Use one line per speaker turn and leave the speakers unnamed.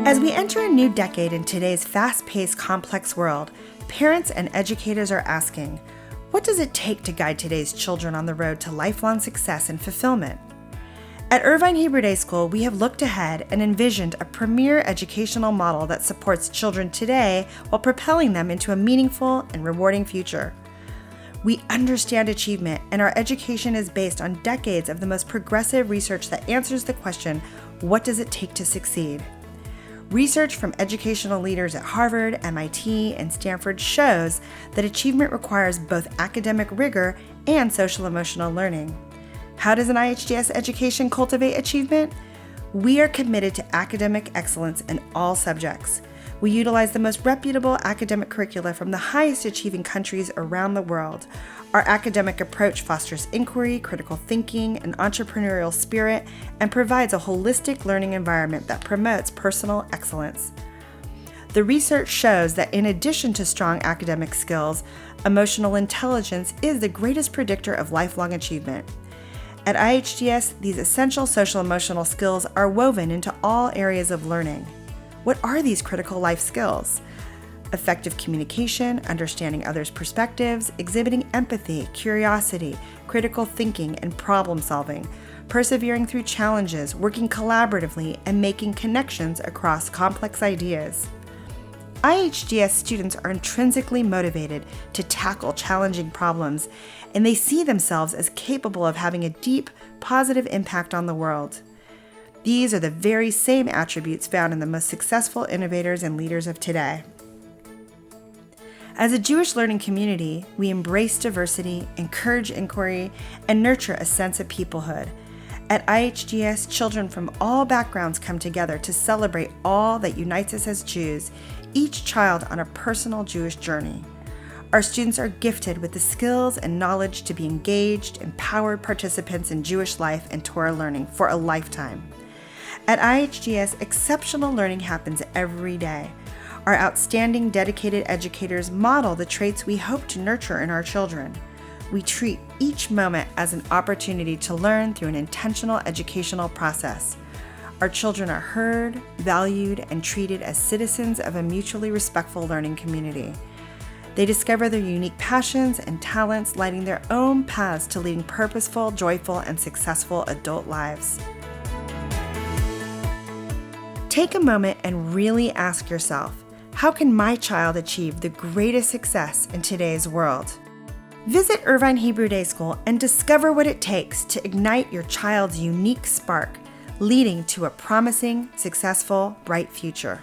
As we enter a new decade in today's fast-paced, complex world, parents and educators are asking, what does it take to guide today's children on the road to lifelong success and fulfillment? At Irvine Hebrew Day School, we have looked ahead and envisioned a premier educational model that supports children today while propelling them into a meaningful and rewarding future. We understand achievement, and our education is based on decades of the most progressive research that answers the question, what does it take to succeed? Research from educational leaders at Harvard, MIT, and Stanford shows that achievement requires both academic rigor and social-emotional learning. How does an IHDS education cultivate achievement? We are committed to academic excellence in all subjects. We utilize the most reputable academic curricula from the highest achieving countries around the world. Our academic approach fosters inquiry, critical thinking, and entrepreneurial spirit, and provides a holistic learning environment that promotes personal excellence. The research shows that in addition to strong academic skills, emotional intelligence is the greatest predictor of lifelong achievement. At IHDS, these essential social-emotional skills are woven into all areas of learning. What are these critical life skills? Effective communication, understanding others' perspectives, exhibiting empathy, curiosity, critical thinking, and problem solving, persevering through challenges, working collaboratively, and making connections across complex ideas. IHDS students are intrinsically motivated to tackle challenging problems, and they see themselves as capable of having a deep, positive impact on the world. These are the very same attributes found in the most successful innovators and leaders of today. As a Jewish learning community, we embrace diversity, encourage inquiry, and nurture a sense of peoplehood. At IHDS, children from all backgrounds come together to celebrate all that unites us as Jews, each child on a personal Jewish journey. Our students are gifted with the skills and knowledge to be engaged, empowered participants in Jewish life and Torah learning for a lifetime. At IHDS, exceptional learning happens every day. Our outstanding, dedicated educators model the traits we hope to nurture in our children. We treat each moment as an opportunity to learn through an intentional educational process. Our children are heard, valued, and treated as citizens of a mutually respectful learning community. They discover their unique passions and talents, lighting their own paths to leading purposeful, joyful, and successful adult lives. Take a moment and really ask yourself, how can my child achieve the greatest success in today's world? Visit Irvine Hebrew Day School and discover what it takes to ignite your child's unique spark, leading to a promising, successful, bright future.